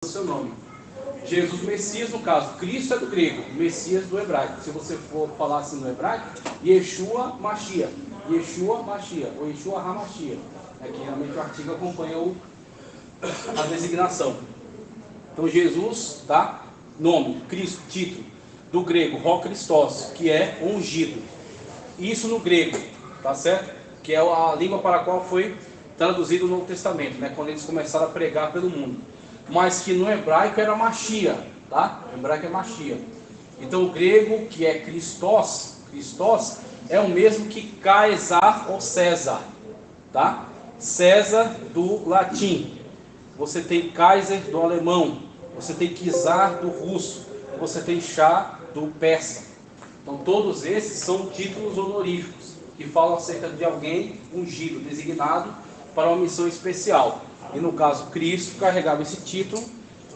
seu nome. Jesus, Messias, no caso, Cristo é do grego, Messias do hebraico. Se você for falar assim no hebraico, Yeshua Mashiach, Yeshua Mashiach, ou Yeshua HaMashiach. Aqui realmente o artigo acompanha a designação. Então Jesus, tá? Nome, Cristo, título, do grego, Rho Christos, que é ungido. Isso no grego, tá certo? Que é a língua para a qual foi traduzido o Novo Testamento, né? Quando eles começaram a pregar pelo mundo. Mas que no hebraico era Mashiach, tá? O hebraico é Mashiach. Então o grego, que é Christos, Christos é o mesmo que Caesar ou César, tá? César do latim. Você tem Kaiser do alemão, você tem Czar do russo, você tem Shah do persa. Então todos esses são títulos honoríficos que falam acerca de alguém ungido, designado para uma missão especial. E no caso Cristo carregava esse título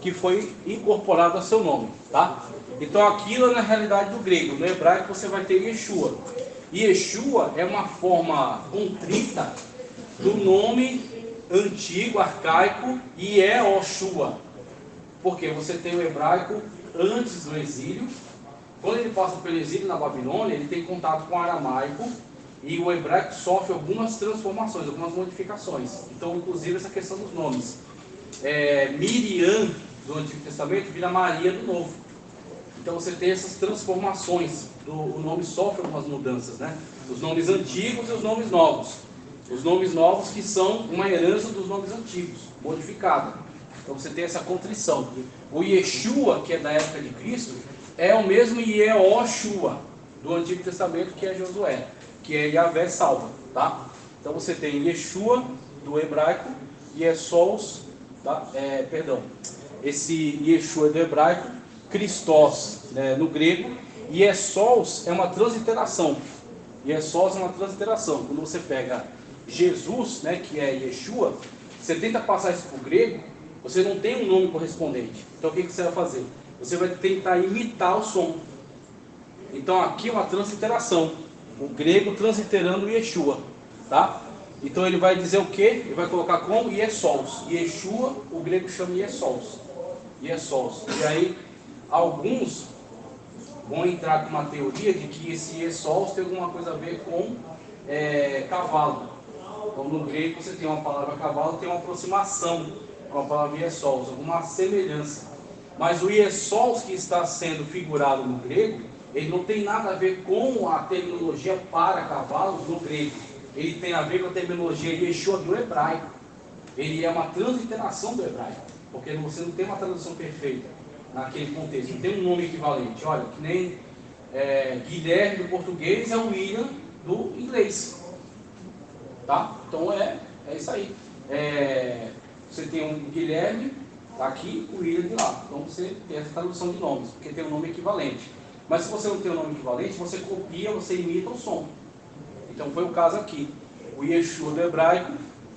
que foi incorporado a seu nome, tá? Então aquilo é na realidade do grego. No hebraico você vai ter Yeshua. Yeshua é uma forma contrita do nome antigo, arcaico, Yehoshua. Porque você tem o hebraico antes do exílio. Quando ele passa pelo exílio na Babilônia, ele tem contato com o aramaico. E o hebraico sofre algumas transformações, algumas modificações. Então, inclusive, essa questão dos nomes. Miriam, do Antigo Testamento, vira Maria do Novo. Então, você tem essas transformações. O nome sofre algumas mudanças, né? Os nomes antigos e os nomes novos. Os nomes novos que são uma herança dos nomes antigos, modificada. Então, você tem essa contrição. O Yeshua, que é da época de Cristo, é o mesmo Yehoshua do Antigo Testamento, que é Josué, que é Yahvé salva, tá? Então você tem Yeshua do hebraico e Essos, tá? Esse Yeshua do hebraico, Christos, né, no grego, e Essos é uma transliteração. Essos é uma transliteração. Quando você pega Jesus, né, que é Yeshua, você tenta passar isso para o grego, você não tem um nome correspondente. Então o que você vai fazer? Você vai tentar imitar o som. Então aqui é uma transliteração. O grego transliterando Yeshua, tá? Então ele vai dizer o que? Ele vai colocar como Yessos. Yeshua, o grego chama Yessos. Yessos. E aí alguns vão entrar com uma teoria de que esse Yessos tem alguma coisa a ver com cavalo. Então no grego você tem uma palavra cavalo, tem uma aproximação com a palavra Yessos, alguma semelhança. Mas o Yessos que está sendo figurado no grego, ele não tem nada a ver com a terminologia para cavalos no grego. Ele tem a ver com a terminologia Yeshua do hebraico. Ele é uma transliteração do hebraico. Porque você não tem uma tradução perfeita naquele contexto. Não tem um nome equivalente. Olha, que nem Guilherme do português é o William do inglês. Tá? Então é isso aí. Você tem um Guilherme aqui, o William de lá. Então você tem essa tradução de nomes, porque tem um nome equivalente. Mas se você não tem um nome equivalente, você copia, você imita o som. Então foi o caso aqui. O Yeshua do hebraico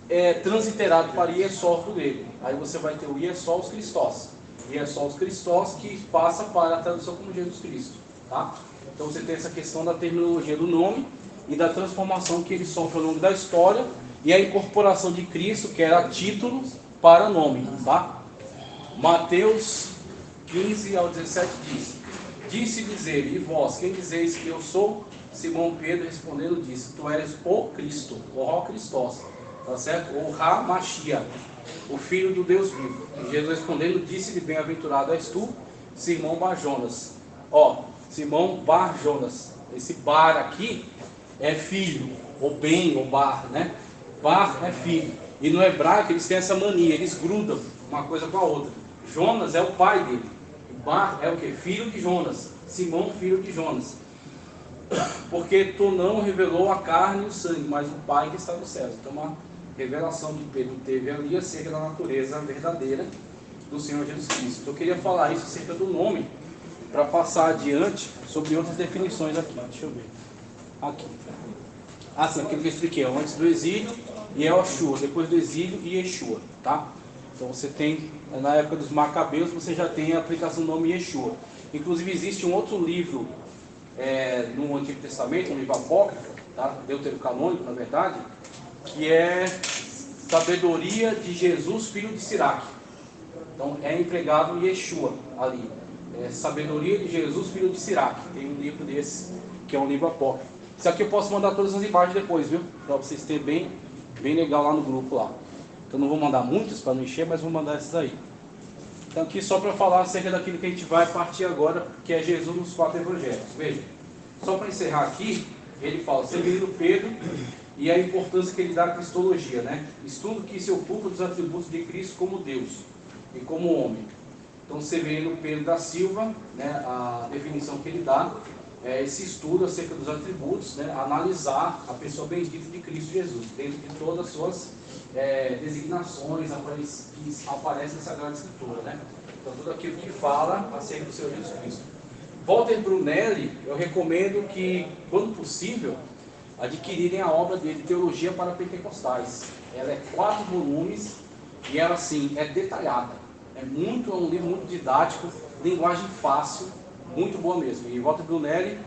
é transliterado para Yessos do grego. Aí você vai ter o Yessos Christos. Yessos Christos que passa para a tradução como Jesus Cristo. Tá? Então você tem essa questão da terminologia do nome e da transformação que ele sofre ao longo da história e a incorporação de Cristo, que era título para nome. Tá? Mateus 15 ao 17 diz: Disse-lhes ele, e vós, quem dizeis que eu sou? Simão Pedro respondendo disse: Tu eres o Cristo, o Rho Christos, tá certo? O HaMashiach, o Filho do Deus vivo. E Jesus respondendo disse-lhe: Bem-aventurado és tu, Simão Bar-Jonas. Simão Bar-Jonas. Esse Bar aqui é filho, ou bem, ou Bar, né? Bar é filho. E no hebraico eles têm essa mania, eles grudam uma coisa com a outra. Jonas é o pai dele. Bar é o que? Filho de Jonas. Simão, filho de Jonas. Porque tu não revelou a carne e o sangue, mas o Pai que está nos céus. Então uma revelação que Pedro teve ali acerca da natureza verdadeira do Senhor Jesus Cristo. Então eu queria falar isso acerca do nome, para passar adiante sobre outras definições aqui. Deixa eu ver. Aqui. Sim, aquilo que eu expliquei. Antes do exílio, Yehoshua. Depois do exílio, Yeshua. Tá? Então você tem, na época dos Macabeus, você já tem a aplicação do nome Yeshua. Inclusive existe um outro livro no Antigo Testamento, um livro apócrifo, tá? Deuterocanônico, na verdade, que é Sabedoria de Jesus, filho de Siraque. Então é empregado Yeshua ali. Sabedoria de Jesus, filho de Siraque. Tem um livro desse, que é um livro apócrifo. Isso aqui eu posso mandar todas as imagens depois, viu? Para vocês terem bem legal lá no grupo lá. Então não vou mandar muitos para não encher, mas vou mandar esses aí. Então aqui só para falar acerca daquilo que a gente vai partir agora, que é Jesus nos 4 evangelhos. Veja, só para encerrar aqui, ele fala, Severino Pedro, e a importância que ele dá à cristologia, né? Estudo que se ocupa dos atributos de Cristo como Deus e como homem. Então Severino Pedro da Silva, né, a definição que ele dá, é esse estudo acerca dos atributos, né, analisar a pessoa bendita de Cristo Jesus, dentro de todas as suas designações que aparecem na Sagrada Escritura, né? Então tudo aquilo que fala acerca do Senhor Jesus Cristo. Walter Brunelli, eu recomendo que, quando possível, adquirirem a obra dele, Teologia para Pentecostais. Ela é 4 volumes e ela, assim, é detalhada. É um livro muito didático, linguagem fácil, muito boa mesmo. E Walter Brunelli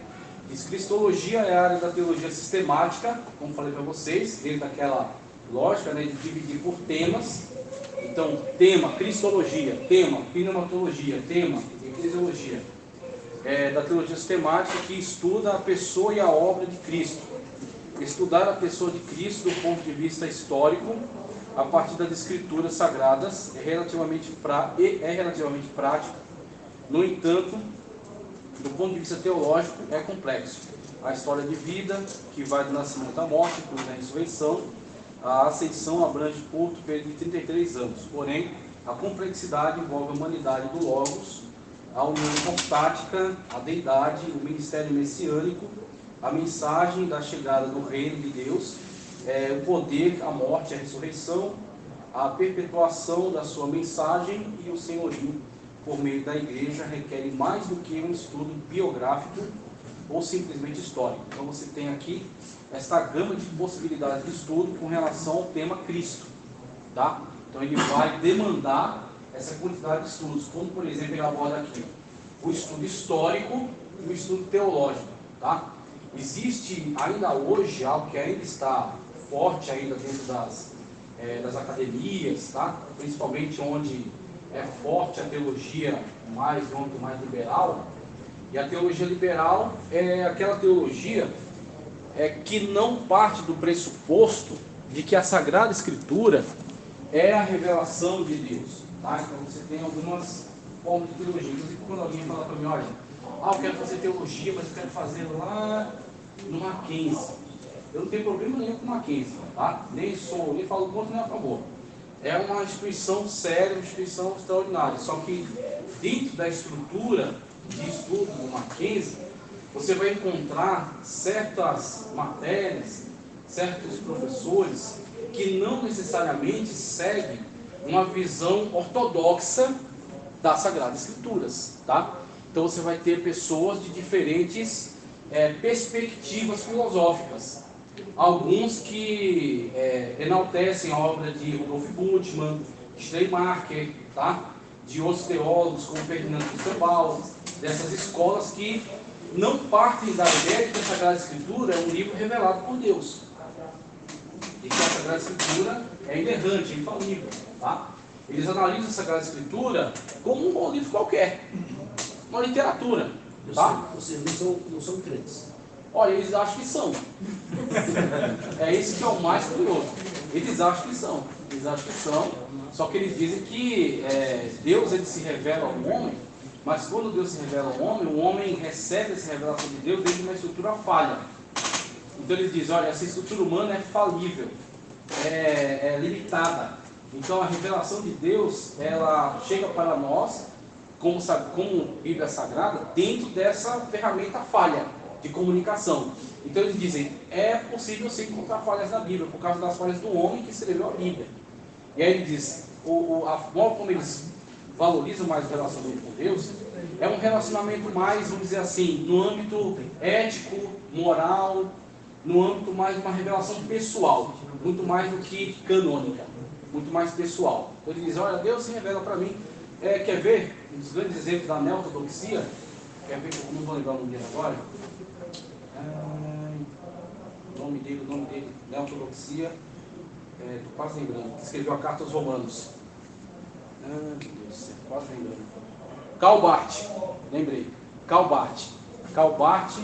diz que cristologia é a área da teologia sistemática, como falei para vocês, dentro daquela lógica, né, de dividir por temas. Então, tema, cristologia, tema, pneumatologia, tema, eclesiologia. Da teologia sistemática, que estuda a pessoa e a obra de Cristo. Estudar a pessoa de Cristo do ponto de vista histórico, a partir das escrituras sagradas, é relativamente prático. No entanto, do ponto de vista teológico, é complexo. A história de vida, que vai do nascimento à morte, incluindo a ressurreição, a ascensão abrange curto período de 33 anos. Porém, a complexidade envolve a humanidade do Logos, a união hipostática, a deidade, o ministério messiânico, a mensagem da chegada do reino de Deus, o poder, a morte, a ressurreição, a perpetuação da sua mensagem e o senhorio por meio da igreja requerem mais do que um estudo biográfico ou simplesmente histórico. Então você tem aqui esta gama de possibilidades de estudo com relação ao tema Cristo, tá? Então ele vai demandar essa quantidade de estudos, como por exemplo ele aborda aqui o estudo histórico e o estudo teológico, tá? Existe ainda hoje algo que ainda está forte ainda dentro das academias, tá? Principalmente onde é forte a teologia no âmbito mais liberal. E a teologia liberal é aquela teologia que não parte do pressuposto de que a Sagrada Escritura é a revelação de Deus, tá? Então você tem algumas formas de teologia. Inclusive quando alguém fala para mim, olha, eu quero fazer teologia, mas eu quero fazer lá no Mackenzie. Eu não tenho problema nenhum com o Mackenzie, tá? Nem falo contra nem a favor. É uma instituição séria, uma instituição extraordinária. Só que dentro da estrutura de estudo do Mackenzie, você vai encontrar certas matérias, certos professores que não necessariamente seguem uma visão ortodoxa das Sagradas Escrituras, tá? Então você vai ter pessoas de diferentes perspectivas filosóficas. Alguns que enaltecem a obra de Rudolf Bultmann, Steinmarker, tá? De outros teólogos como Ferdinand Husserl, dessas escolas que não partem da ideia de que a Sagrada Escritura é um livro revelado por Deus, e que a Sagrada Escritura é inerrante, infalível, tá? Eles analisam a Sagrada Escritura como um bom livro qualquer, uma literatura, tá? Vocês não são crentes. Olha, eles acham que são. É isso que é o mais curioso. Eles acham que são. Só que eles dizem que Deus ele se revela ao homem, mas quando Deus se revela ao homem, o homem recebe essa revelação de Deus dentro de uma estrutura falha. Então eles dizem, olha, essa estrutura humana é falível, é limitada. Então a revelação de Deus, ela chega para nós, como Bíblia Sagrada, dentro dessa ferramenta falha de comunicação. Então eles dizem, é possível sim encontrar falhas na Bíblia, por causa das falhas do homem que escreveu a Bíblia. E aí ele diz, a forma como eles valorizam mais o relacionamento com Deus, é um relacionamento mais, vamos dizer assim, no âmbito ético, moral, no âmbito mais de uma revelação pessoal, muito mais do que canônica, muito mais pessoal. Então ele diz, olha, Deus se revela para mim. Quer ver um dos grandes exemplos da neortodoxia? Quer ver, eu não vou lembrar o nome dele agora. O nome dele, neortodoxia, estou quase lembrando, que escreveu a carta aos Romanos. Meu Deus. quase lembrando. Karl Barth, lembrei. Karl Barth,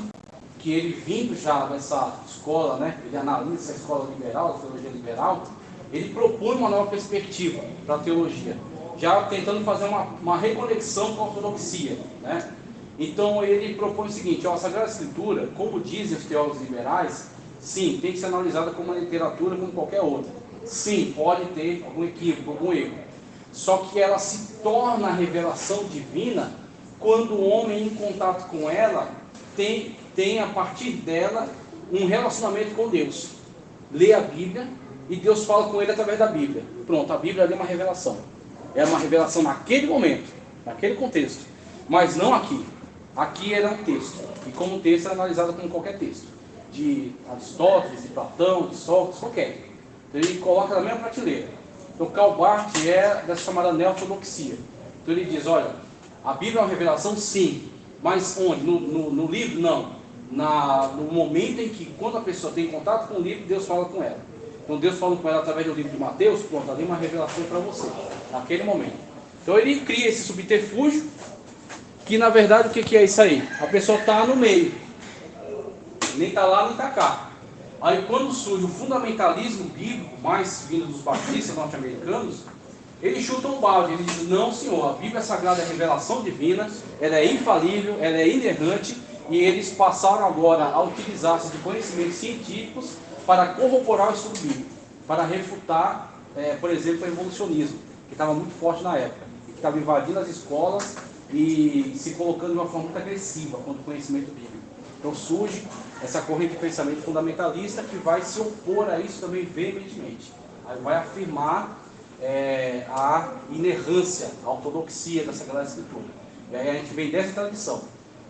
que ele vindo já dessa escola, né? Ele analisa essa escola liberal, a teologia liberal, ele propõe uma nova perspectiva para a teologia, já tentando fazer uma reconexão com a ortodoxia, né? Então ele propõe o seguinte: a Sagrada Escritura, como dizem os teólogos liberais, sim, tem que ser analisada como uma literatura como qualquer outra. Sim, pode ter algum equívoco, algum erro. Só que ela se torna a revelação divina quando o homem, em contato com ela, tem a partir dela um relacionamento com Deus. Lê a Bíblia e Deus fala com ele através da Bíblia. Pronto, a Bíblia é uma revelação. É uma revelação naquele momento, naquele contexto. Mas não aqui. Aqui era um texto. E como texto é analisado como qualquer texto. De Aristóteles, de Platão, de Sócrates, qualquer. Então ele coloca na mesma prateleira. Então Karl Barth é dessa chamada neo-ortodoxia. Então ele diz, olha, a Bíblia é uma revelação, sim. Mas onde? No livro? Não. No momento em que, quando a pessoa tem contato com o livro, Deus fala com ela. Então Deus fala com ela através do livro de Mateus, pronto, ali uma revelação para você, naquele momento. Então ele cria esse subterfúgio, que na verdade o que é isso aí? A pessoa está no meio, nem está lá, nem está cá. Aí quando surge o fundamentalismo bíblico, mais vindo dos batistas norte-americanos, eles chutam o balde, eles dizem, não senhor, a Bíblia Sagrada é revelação divina, ela é infalível, ela é inerrante, e eles passaram agora a utilizar-se de conhecimentos científicos para corroborar o estudo bíblico, para refutar, por exemplo, o evolucionismo, que estava muito forte na época, que estava invadindo as escolas e se colocando de uma forma muito agressiva contra o conhecimento bíblico. Então surge essa corrente de pensamento fundamentalista que vai se opor a isso também veementemente. Aí vai afirmar a inerrância, a ortodoxia da Sagrada Escritura. E aí a gente vem dessa tradição,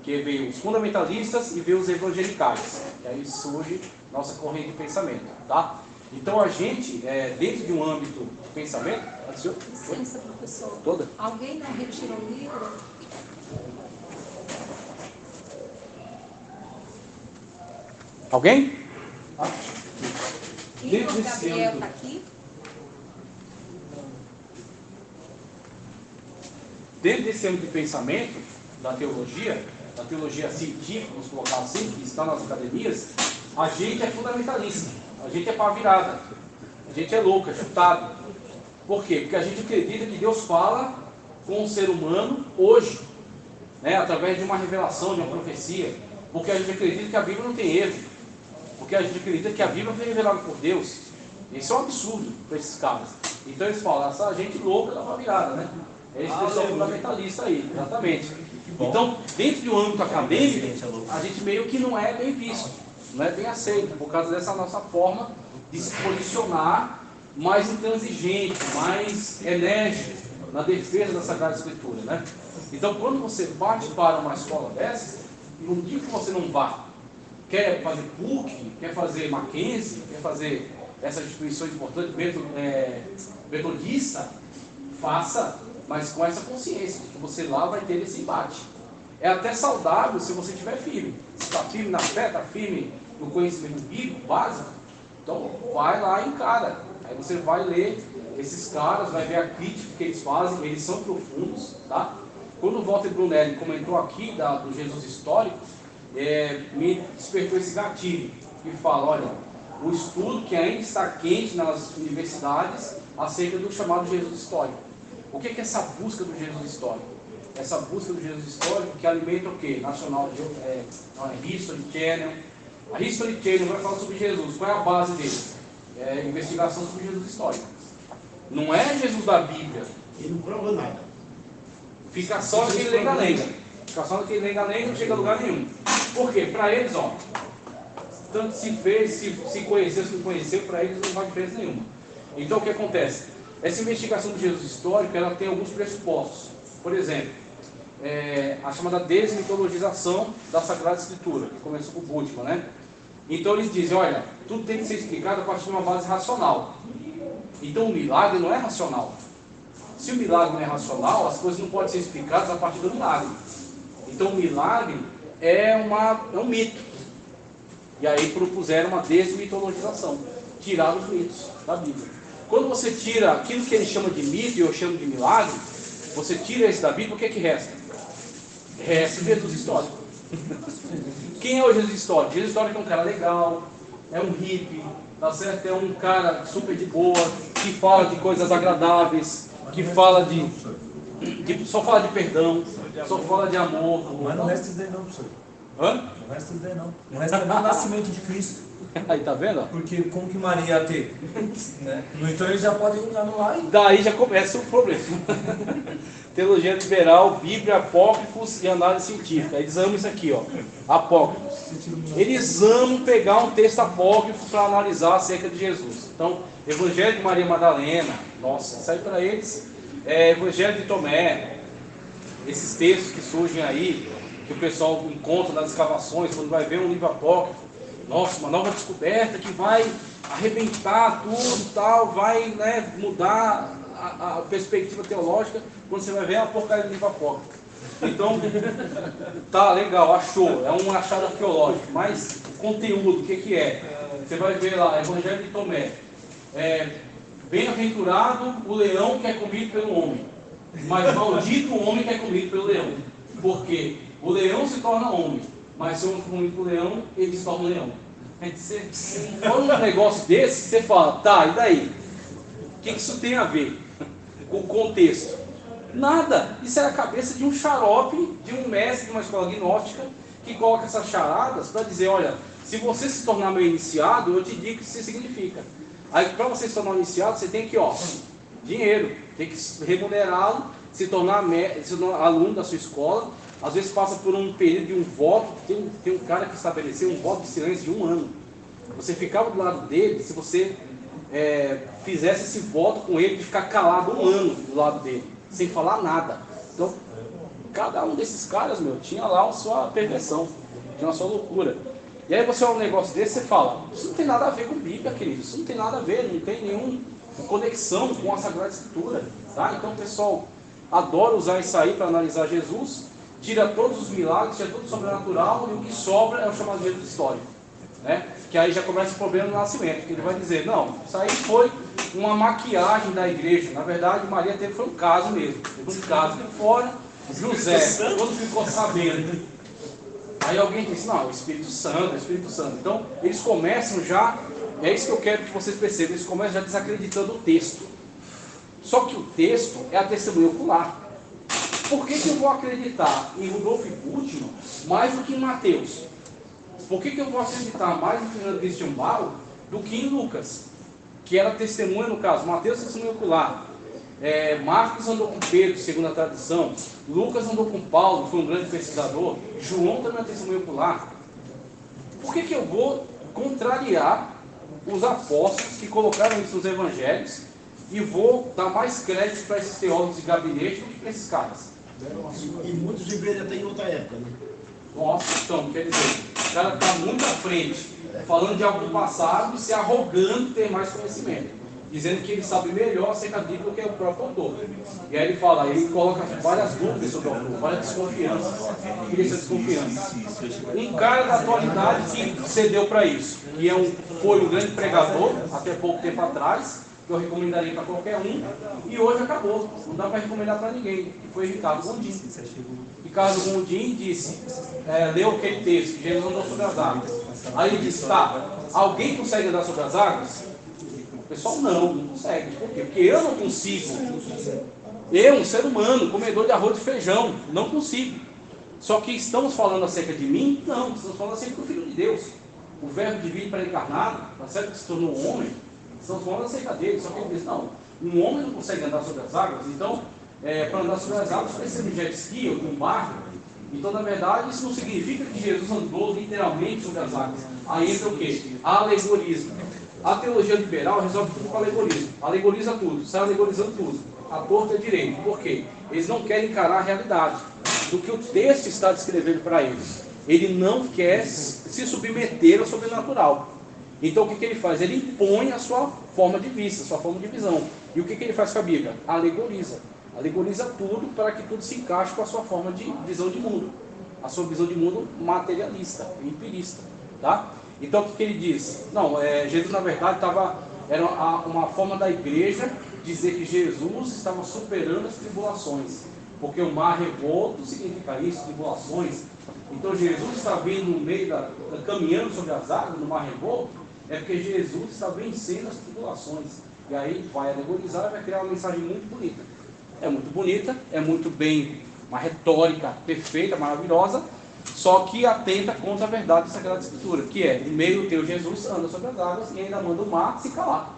que veio os fundamentalistas e veio os evangelicais. E aí surge nossa corrente de pensamento, tá? Então a gente, dentro de um âmbito de pensamento... Licença, professor. Toda? Alguém não retira o livro? Alguém? Igor Gabriel está aqui? Dentro desse âmbito de pensamento da teologia científica, vamos colocar assim, que está nas academias, a gente é fundamentalista, a gente é pá virada, a gente é louco, é chutado. Por quê? Porque a gente acredita que Deus fala com o ser humano hoje, né, através de uma revelação, de uma profecia, porque a gente acredita que a Bíblia não tem erro, porque a gente acredita que a Bíblia foi revelada por Deus. Isso é um absurdo para esses caras. Então eles falam, essa gente louca da pá virada, né? É esse pessoal fundamentalista aí, exatamente. Então, dentro de um âmbito acadêmico, a gente meio que não é bem visto, não é bem aceito, por causa dessa nossa forma de se posicionar mais intransigente, mais enérgico na defesa da Sagrada Escritura, né? Então, quando você bate para uma escola dessas, não digo que você não vá, quer fazer PUC, quer fazer Mackenzie, quer fazer essas instituições importantes, metodista, faça, mas com essa consciência de que você lá vai ter esse embate. É até saudável se você estiver firme. Se está firme na fé, está firme no conhecimento bíblico básico, então vai lá e encara. Aí você vai ler esses caras, vai ver a crítica que eles fazem, eles são profundos, tá? Quando o Walter Brunelli comentou aqui do Jesus histórico, me despertou esse gatilho, que fala, olha, o estudo que ainda está quente nas universidades acerca do chamado Jesus histórico. O que é essa busca do Jesus histórico? Essa busca do Jesus histórico que alimenta o quê? History Channel. A History Channel vai falar sobre Jesus. Qual é a base dele? Investigação sobre Jesus histórico. Não é Jesus da Bíblia. Ele não prova nada. Fica só naquele lenga-lenga. Fica só naquele lenga-lenga e não chega a lugar nenhum. Por quê? Para eles, ó, tanto se fez, se conheceu, se não conheceu, para eles não faz diferença nenhuma. Então o que acontece? Essa investigação do Jesus histórico, ela tem alguns pressupostos. Por exemplo, a chamada desmitologização da Sagrada Escritura, que começou com o Bultmann, né? Então eles dizem, olha, tudo tem que ser explicado a partir de uma base racional. Então o milagre não é racional. Se o milagre não é racional, as coisas não podem ser explicadas a partir do milagre. Então o milagre é um mito. E aí propuseram uma desmitologização, tirar os mitos da Bíblia. Quando você tira aquilo que ele chama de mito e eu chamo de milagre, Você tira esse da Bíblia, o que é que resta? Resta Jesus histórico. Quem é o Jesus histórico? Jesus histórico é um cara legal, é um hippie, tá certo? É um cara super de boa, que fala de coisas agradáveis, que fala só fala de perdão, só fala de amor. Mas não resta isso daí não, professor. Hã? Não resta isso daí não. Não resta nem o nascimento de Cristo. Aí, tá vendo? Porque como que Maria ia ter? Né? Então ele já pode anular e... Daí já começa o problema. Teologia liberal, Bíblia, apócrifos e análise científica. Eles amam isso aqui, ó. Apócrifos. Eles amam pegar um texto apócrifo para analisar acerca de Jesus. Então, Evangelho de Maria Madalena, nossa, isso aí para eles. Evangelho de Tomé, esses textos que surgem aí, que o pessoal encontra nas escavações, quando vai ver um livro apócrifo. Nossa, uma nova descoberta que vai arrebentar tudo e tal, vai, né, mudar a perspectiva teológica quando você vai ver a porcaria do livro apócrifo. Então, tá legal, achou, é um achado arqueológico, mas conteúdo, o que é? Você vai ver lá, Evangelho de Tomé. Bem-aventurado o leão que é comido pelo homem, mas maldito o homem que é comido pelo leão. Porque o leão se torna homem, mas se o homem for comido pelo leão, ele se torna um leão. Você fala um negócio desse, você fala, tá, e daí? O que isso tem a ver com o contexto? Nada. Isso é a cabeça de um xarope, de um mestre de uma escola gnóstica, que coloca essas charadas para dizer, olha, se você se tornar meu iniciado, eu te digo o que isso significa. Aí, para você se tornar um iniciado, você tem que, dinheiro, tem que remunerá-lo, se tornar aluno da sua escola. Às vezes passa por um período de um voto. Tem um cara que estabeleceu um voto de silêncio de 1 ano. Você ficava do lado dele, se você fizesse esse voto com ele, de ficar calado 1 ano do lado dele, sem falar nada. Então, cada um desses caras, tinha lá a sua perversão, tinha a sua loucura. E aí você olha um negócio desse, você fala, isso não tem nada a ver com Bíblia, querido, isso não tem nada a ver, não tem nenhuma conexão com a Sagrada Escritura, tá? Então o pessoal adora usar isso aí para analisar Jesus, tira todos os milagres, tira tudo sobrenatural, e o que sobra é o chamado Jesus histórico, né? Que aí já começa o problema do nascimento, que ele vai dizer, não, isso aí foi uma maquiagem da igreja, na verdade Maria foi um caso mesmo, teve um caso por fora, José, quando ficou sabendo, aí alguém disse, não, o Espírito Santo. Então, eles começam já, é isso que eu quero que vocês percebam, eles começam já desacreditando o texto. Só que o texto é a testemunha ocular. Por que eu vou acreditar em Rudolf Bultmann mais do que em Mateus? Por que eu vou acreditar mais em Fernando Christian Barro do que em Lucas? Que era testemunha no caso, Mateus testemunha ocular. Marcos andou com Pedro, segundo a tradição. Lucas andou com Paulo, foi um grande pesquisador. João também é testemunho ocular. Por que eu vou contrariar os apóstolos que colocaram isso nos evangelhos e vou dar mais crédito para esses teólogos de gabinete do que para esses caras? E muitos igrejas até em outra época, né? Nossa, então, quer dizer, o cara está muito à frente, falando de algo do passado e se arrogando ter mais conhecimento, dizendo que ele sabe melhor acerca da Bíblia do que o próprio autor. E aí ele coloca várias dúvidas sobre o autor, várias desconfianças. Queria essa desconfiança. Um cara da atualidade que cedeu para isso, que foi um grande pregador, até pouco tempo atrás, que eu recomendaria para qualquer um, e hoje acabou, não dá para recomendar para ninguém, que foi Ricardo Gondim. Ricardo Gondim disse, leu aquele texto, Jesus andou sobre as águas. Aí ele disse, tá, alguém consegue andar sobre as águas? O pessoal não consegue. Por quê? Porque eu não consigo. Eu, um ser humano, comedor de arroz e feijão, não consigo. Só que estamos falando acerca de mim? Não, estamos falando acerca do Filho de Deus. O verbo divino para encarnado, tá certo que se tornou um homem, estamos falando acerca dele. Só que ele diz, não, um homem não consegue andar sobre as águas, então, para andar sobre as águas precisa de um jet ski ou de um barco. Então, na verdade, isso não significa que Jesus andou literalmente sobre as águas. Aí entra o quê? Alegorismo. A teologia liberal resolve tudo com alegorismo. Alegoriza tudo, sai alegorizando tudo. A torta é direito. Por quê? Eles não querem encarar a realidade do que o texto está descrevendo para eles. Ele não quer se submeter ao sobrenatural. Então o que ele faz? Ele impõe a sua forma de vista, a sua forma de visão. E o que ele faz com a Bíblia? Alegoriza. Alegoriza tudo para que tudo se encaixe com a sua forma de visão de mundo. A sua visão de mundo materialista, empirista. Tá? Então o que ele diz? Não, Jesus na verdade era uma forma da igreja dizer que Jesus estava superando as tribulações, porque o mar revolto significa isso, tribulações. Então Jesus está vindo no meio caminhando sobre as águas no mar revolto, é porque Jesus está vencendo as tribulações. E aí vai alegorizar e vai criar uma mensagem muito bonita. É muito bonita, é muito bem, uma retórica perfeita, maravilhosa, só que atenta contra a verdade da Sagrada Escritura, que é, no meio do teu Jesus anda sobre as águas e ainda manda o mar se calar.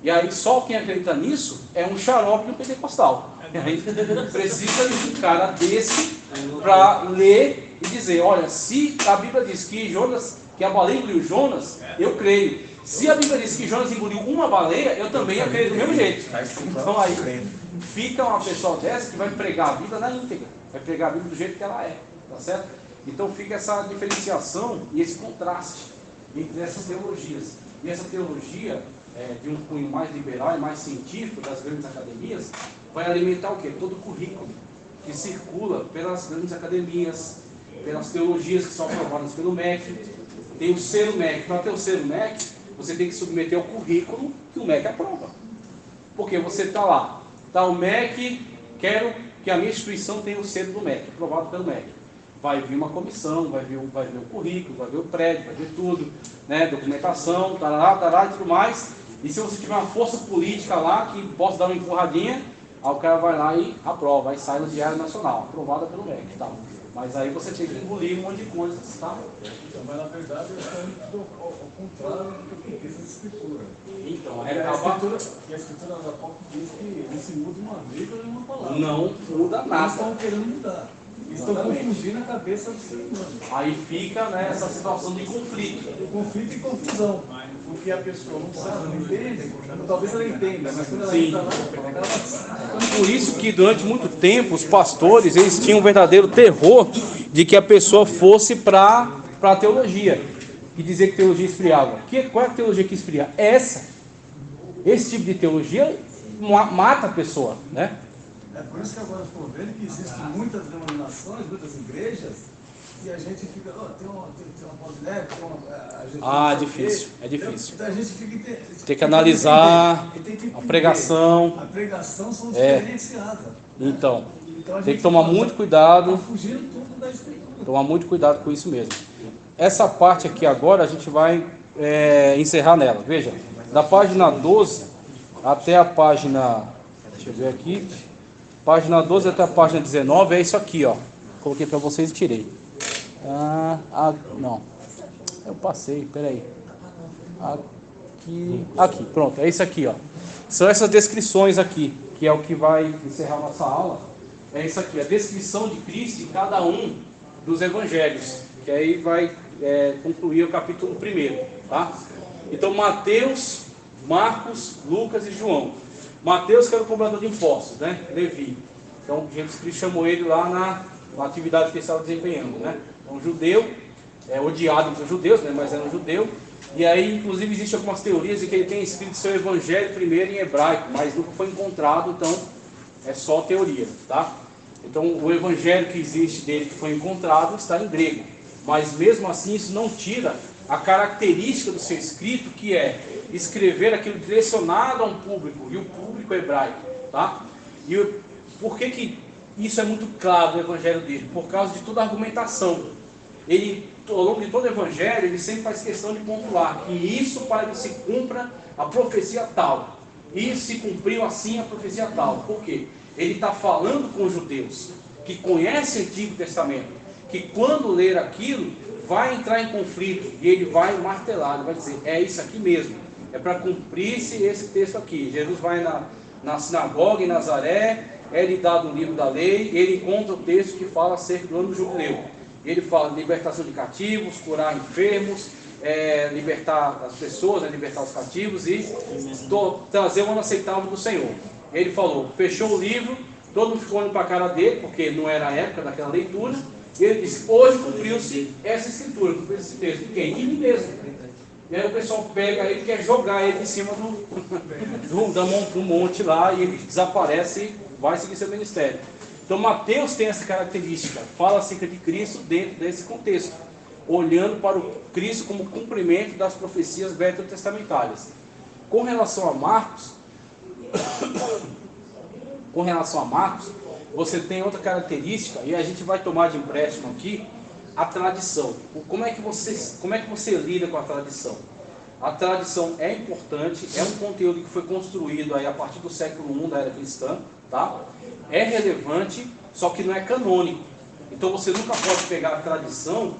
E aí só quem acredita nisso é um xarope do pentecostal. E aí precisa de um cara desse para ler e dizer, olha, se a Bíblia diz que a baleia engoliu Jonas, eu creio. Se a Bíblia diz que Jonas engoliu uma baleia, eu também acredito do mesmo jeito. Então aí fica uma pessoa dessa que vai pregar a Bíblia na íntegra, vai pregar a Bíblia do jeito que ela é, tá certo? Então fica essa diferenciação e esse contraste entre essas teologias. E essa teologia de um cunho mais liberal e mais científico das grandes academias vai alimentar o quê? Todo o currículo que circula pelas grandes academias, pelas teologias que são aprovadas pelo MEC. Tem o selo MEC. Para ter o selo MEC, você tem que submeter ao currículo que o MEC aprova. Porque você está lá, está o MEC, quero que a minha instituição tenha o selo do MEC, aprovado pelo MEC. Vai vir uma comissão, vai ver o currículo, vai ver o prédio, vai ver tudo, né, documentação, tarará e tudo mais. E se você tiver uma força política lá que possa dar uma empurradinha, aí o cara vai lá e aprova, aí sai no Diário Nacional, aprovada pelo MEC, tá? Mas aí você tem que engolir um monte de coisas, tá? Então, mas na verdade é tudo ao contrário do que diz a Escritura. Então, E a Escritura da Apócrifa diz que não se muda uma vírgula e uma palavra. não muda Eles nada. estão querendo mudar. Estão confundindo a cabeça do ser humano. Aí fica, né, essa situação de conflito. Conflito e confusão. Porque a pessoa não sabe, não entende. Talvez ela entenda, mas quando ela Sim. entra lá, ela Por isso que durante muito tempo os pastores eles tinham um verdadeiro terror de que a pessoa fosse para a teologia e dizer que teologia esfriava. Qual é a teologia que esfria? Esse tipo de teologia mata a pessoa, né? É por isso que agora estou vendo que existem muitas denominações, muitas igrejas, e a gente fica, tem uma Pão de Neve, tem uma... Ah, difícil, é difícil. Então a gente fica... Tem que analisar tem que a entender. pregação. A pregação são diferenciadas. Então, Então a tem que gente tomar muito cuidado, tá fugindo tudo da Escritura. tomar muito cuidado com isso mesmo. Essa parte aqui agora a gente vai encerrar nela. Veja, da página 12 até a página, deixa eu ver aqui, página 12 até a página 19 é isso aqui, ó. Coloquei para vocês e tirei. Não, eu passei, peraí. Aqui, pronto, é isso aqui, ó. São essas descrições aqui, que é o que vai encerrar a nossa aula. É isso aqui, a descrição de Cristo em cada um dos evangelhos, que aí vai concluir o capítulo 1, tá? Então, Mateus, Marcos, Lucas e João. Mateus, que era o cobrador de impostos, né? Levi. Então, Jesus Cristo chamou ele lá na atividade que ele estava desempenhando, né? Um judeu, odiado pelos judeus, né? Mas era um judeu. E aí, inclusive, existem algumas teorias de que ele tem escrito seu evangelho primeiro em hebraico, mas nunca foi encontrado, então é só teoria, tá? Então, o evangelho que existe dele, que foi encontrado, está em grego. Mas mesmo assim, isso não tira a característica do seu escrito, que é escrever aquilo direcionado a um público, e o público é hebraico, tá? E por que isso é muito claro no evangelho dele? Por causa de toda a argumentação. Ele, ao longo de todo o evangelho, ele sempre faz questão de pontuar que isso para que se cumpra a profecia tal. Isso se cumpriu assim a profecia tal. Por quê? Ele está falando com os judeus que conhecem o Antigo Testamento, que quando ler aquilo, vai entrar em conflito, e ele vai martelar, ele vai dizer, é isso aqui mesmo, é para cumprir-se esse texto aqui. Jesus vai na sinagoga em Nazaré, ele dá o livro da lei, ele encontra o texto que fala acerca do ano jubileu. Ele fala de libertação de cativos, curar enfermos, libertar as pessoas, libertar os cativos e trazer o ano aceitável do Senhor. Ele falou, fechou o livro, todo mundo ficou olhando para a cara dele, porque não era a época daquela leitura, e ele disse, hoje cumpriu-se essa escritura, cumpriu-se esse texto. De quem? De mim mesmo. E aí o pessoal pega ele e quer jogar ele em cima do monte lá, e ele desaparece e vai seguir seu ministério. Então Mateus tem essa característica, fala acerca de Cristo dentro desse contexto, olhando para o Cristo como cumprimento das profecias veterotestamentárias. Com relação a Marcos, Com relação a Marcos, você tem outra característica, e a gente vai tomar de empréstimo aqui, a tradição. Como é que você lida com a tradição? A tradição é importante, é um conteúdo que foi construído aí a partir do século I da era cristã, tá? É relevante, só que não é canônico. Então você nunca pode pegar a tradição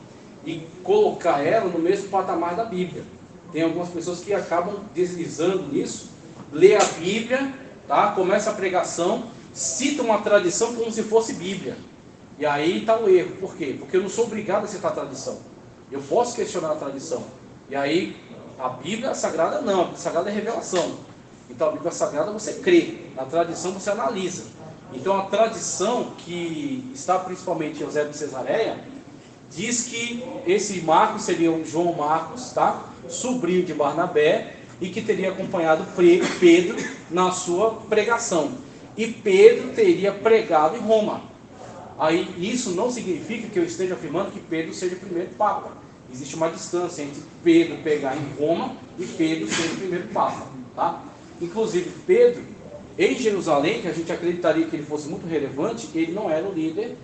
e colocar ela no mesmo patamar da Bíblia. Tem algumas pessoas que acabam deslizando nisso, lê a Bíblia, tá? Começa a pregação, cita uma tradição como se fosse Bíblia. E aí está o erro. Por quê? Porque eu não sou obrigado a citar a tradição. Eu posso questionar a tradição. E aí, a Bíblia Sagrada não. A Bíblia Sagrada é revelação. Então a Bíblia Sagrada você crê. A tradição você analisa. Então a tradição que está principalmente em Eusébio de Cesareia diz que esse Marcos seria o João Marcos, tá? Sobrinho de Barnabé, e que teria acompanhado Pedro na sua pregação. E Pedro teria pregado em Roma. Aí isso não significa que eu esteja afirmando que Pedro seja o primeiro Papa. Existe uma distância entre Pedro pegar em Roma e Pedro ser o primeiro Papa, tá? Inclusive Pedro, em Jerusalém, que a gente acreditaria que ele fosse muito relevante, ele não era o líder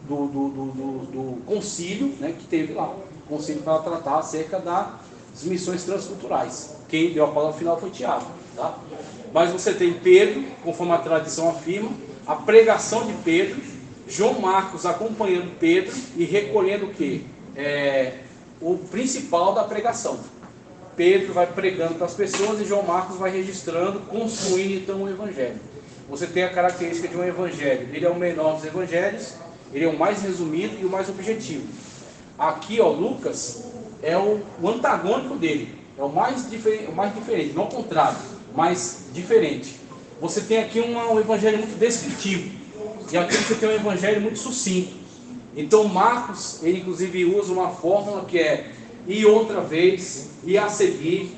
do concílio, né, que teve lá. O concílio para tratar acerca das missões transculturais. Quem deu a palavra final foi Tiago, tá? Mas você tem Pedro, conforme a tradição afirma, a pregação de Pedro, João Marcos acompanhando Pedro e recolhendo o quê? O principal da pregação. Pedro vai pregando para as pessoas e João Marcos vai registrando, construindo então o evangelho. Você tem a característica de um evangelho, ele é o menor dos evangelhos, ele é o mais resumido e o mais objetivo. Aqui, ó, Lucas é o antagônico dele, é o mais diferente, não o contrário, mas diferente. Você tem aqui um evangelho muito descritivo, e aqui você tem um evangelho muito sucinto. Então Marcos, ele inclusive usa uma fórmula que é e outra vez, e a seguir,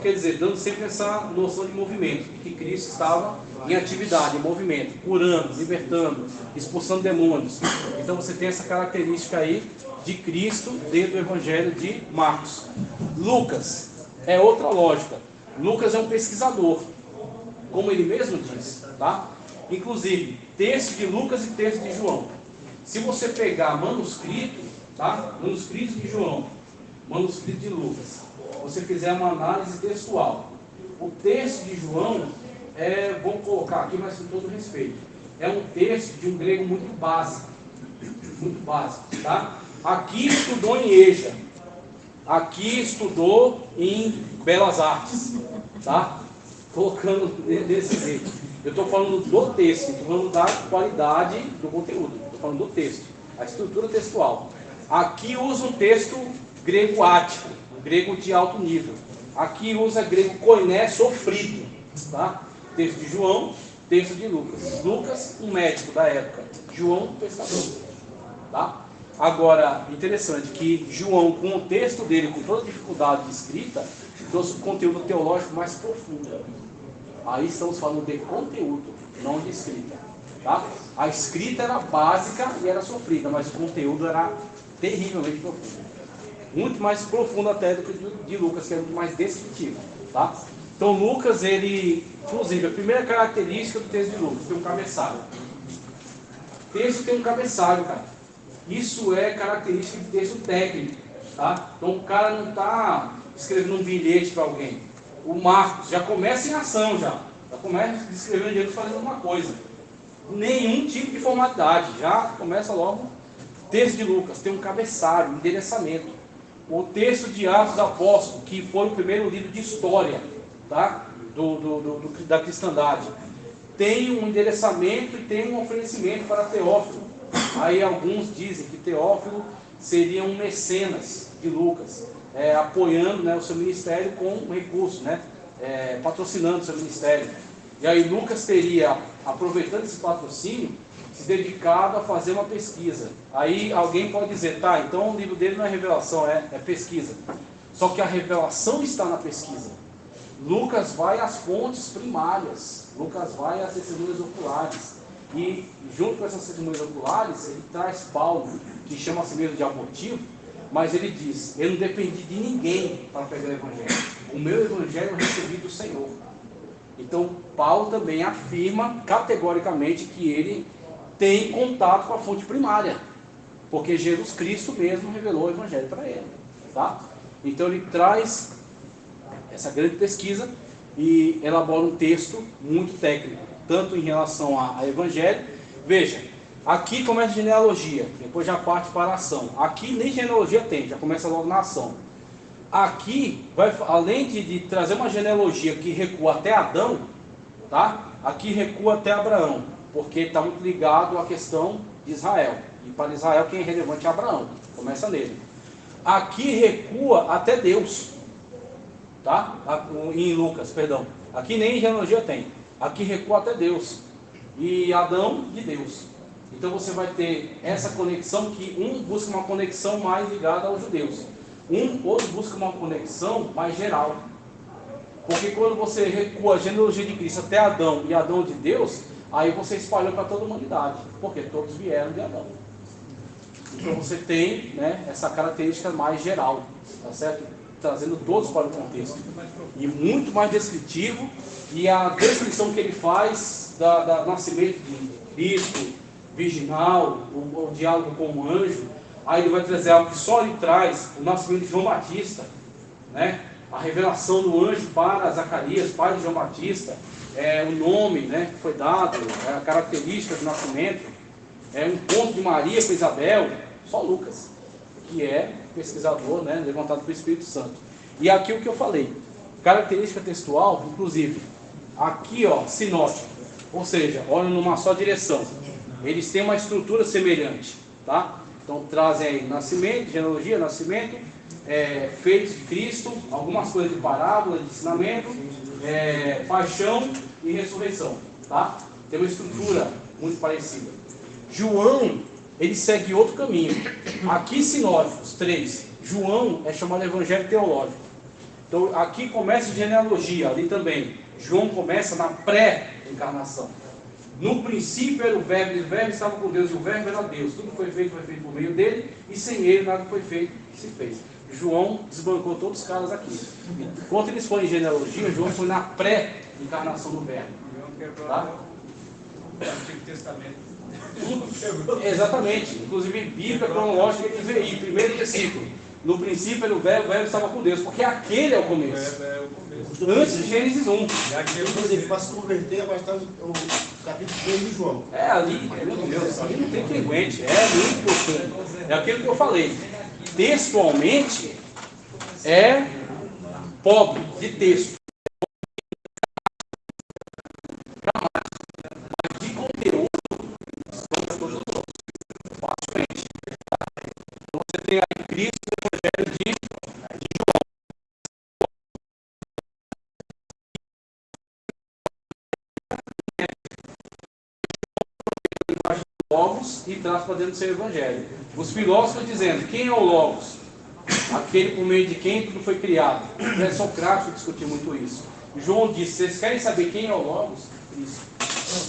quer dizer, dando sempre essa noção de movimento, que Cristo estava em atividade, em movimento, curando, libertando, expulsando demônios. Então você tem essa característica aí de Cristo dentro do evangelho de Marcos. Lucas é outra lógica. Lucas é um pesquisador, como ele mesmo diz, tá? Inclusive, texto de Lucas e texto de João. Se você pegar manuscrito, tá? Manuscrito de João, manuscrito de Lucas, você fizer uma análise textual, o texto de João vou colocar aqui, mas com todo respeito, é um texto de um grego muito básico, tá? Aqui estudou em EJA, aqui estudou em Belas Artes, tá? Colocando desse jeito. Eu estou falando do texto, estou falando da qualidade do conteúdo, estou falando do texto, a estrutura textual. Aqui usa um texto grego ático, grego de alto nível. Aqui usa grego koiné sofrido, tá? Texto de João, texto de Lucas. Lucas, um médico da época. João, um pescador, tá? Agora, interessante que João, com o texto dele, com toda a dificuldade de escrita, trouxe um conteúdo teológico mais profundo. Aí estamos falando de conteúdo, não de escrita, tá? A escrita era básica e era sofrida, mas o conteúdo era terrivelmente profundo. Muito mais profundo até do que de Lucas, que é muito mais descritivo, tá? Então Lucas, ele, inclusive, a primeira característica do texto de Lucas, tem um cabeçalho. O texto tem um cabeçalho, cara. Isso é característica de texto técnico, tá? Então o cara não está escrevendo um bilhete para alguém. O Marcos já começa em ação, já começa escrevendo Jesus fazendo alguma coisa. Nenhum tipo de formalidade, já começa logo. Texto de Lucas tem um cabeçalho, um endereçamento. O texto de Atos dos Apóstolos, que foi o primeiro livro de história, tá? Da cristandade, tem um endereçamento e tem um oferecimento para Teófilo. Aí alguns dizem que Teófilo seria um mecenas de Lucas, apoiando, né, o seu ministério com um recurso, né, patrocinando o seu ministério. E aí Lucas teria, aproveitando esse patrocínio, se dedicado a fazer uma pesquisa. Aí alguém pode dizer, tá, então o livro dele não é revelação, é pesquisa. Só que a revelação está na pesquisa. Lucas vai às fontes primárias, Lucas vai às testemunhas oculares. E junto com essas testemunhas oculares, ele traz Paulo, que chama a si mesmo de abortivo, mas ele diz, eu não dependi de ninguém para pegar o evangelho. O meu evangelho eu recebi do Senhor. Então, Paulo também afirma categoricamente que ele tem contato com a fonte primária, porque Jesus Cristo mesmo revelou o Evangelho para ele, tá? Então ele traz essa grande pesquisa e elabora um texto muito técnico, tanto em relação ao Evangelho. Veja, aqui começa a genealogia, depois já parte para a ação. Aqui nem genealogia tem, já começa logo na ação. Aqui, além de trazer uma genealogia que recua até Adão, tá? Aqui recua até Abraão, porque está muito ligado à questão de Israel. E para Israel quem é relevante é Abraão, começa nele. Aqui recua até Deus, tá? Em Lucas, perdão. Aqui nem genealogia tem. Aqui recua até Deus. E Adão de Deus. Então você vai ter essa conexão que um busca uma conexão mais ligada aos judeus. Outro busca uma conexão mais geral. Porque quando você recua a genealogia de Cristo até Adão e Adão de Deus, aí você espalhou para toda a humanidade. Porque todos vieram de Adão. Então você tem, né, essa característica mais geral, tá certo? Trazendo todos para o contexto. E muito mais descritivo. E a descrição que ele faz do nascimento de Cristo, virginal, o diálogo com o anjo, aí ele vai trazer algo que só ele traz, o nascimento de João Batista, né? A revelação do anjo para Zacarias, pai de João Batista, o nome, né, que foi dado, a característica do nascimento, um encontro de Maria com Isabel, só Lucas, que é pesquisador, né, levantado pelo Espírito Santo. E aqui o que eu falei, característica textual, inclusive, aqui ó, sinótico, ou seja, olham numa só direção, eles têm uma estrutura semelhante, tá? Então trazem aí nascimento, genealogia, nascimento, feitos de Cristo, algumas coisas de parábola, de ensinamento, paixão e ressurreição, tá? Tem uma estrutura muito parecida. João, ele segue outro caminho. Aqui sinóticos, 3. João é chamado Evangelho Teológico. Então aqui começa a genealogia, ali também. João começa na pré-encarnação. No princípio era o Verbo estava com Deus e o Verbo era Deus. Tudo foi feito por meio dele e sem ele nada foi feito, se fez. João desbancou todos os caras aqui. Enquanto eles foram em genealogia, João foi na pré-encarnação do Verbo. Tá? O Antigo Testamento. Exatamente. Inclusive, Bíblia cronológica ele vê aí, primeiro versículo. No princípio era o Verbo estava com Deus, porque aquele é o começo. Antes de Gênesis 1. Para se converter, vai estar o capítulo 3 de João. Ali, meu Deus, ali não tem quem aguente. É muito profundo. É aquilo que eu falei. Textualmente, é pobre de texto. Mas de conteúdo, facilmente. Então você tem aí Cristo, o Evangelho de Logos e traz para dentro do seu Evangelho. Os filósofos dizendo, quem é o Logos? Aquele por meio de quem tudo foi criado. É Sócrates discutiu muito isso. João disse, vocês querem saber quem é o Logos? Cristo.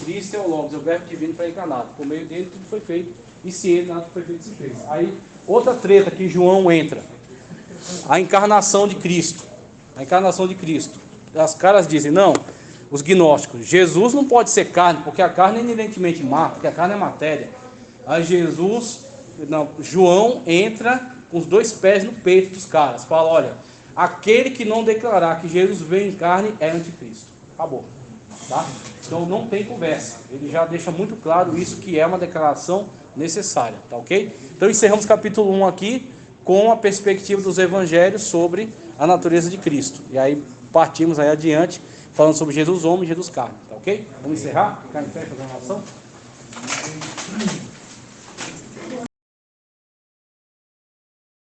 Cristo é o Logos, é o verbo divino para encarnado. Por meio dele tudo foi feito, e se ele nada foi feito, se fez. Aí, outra treta que João entra. A encarnação de Cristo. A encarnação de Cristo. As caras dizem, não, os gnósticos, Jesus não pode ser carne, porque a carne é inerentemente má, porque a carne é matéria. Aí João entra com os dois pés no peito dos caras. Fala, olha, aquele que não declarar que Jesus veio em carne é anticristo. Acabou. Tá? Então não tem conversa. Ele já deixa muito claro isso, que é uma declaração necessária. Tá ok? Então encerramos capítulo 1 aqui com a perspectiva dos evangelhos sobre a natureza de Cristo. E aí partimos aí adiante, falando sobre Jesus homem e Jesus carne. Tá ok? Vamos encerrar? Ficar em pé, fazer uma oração?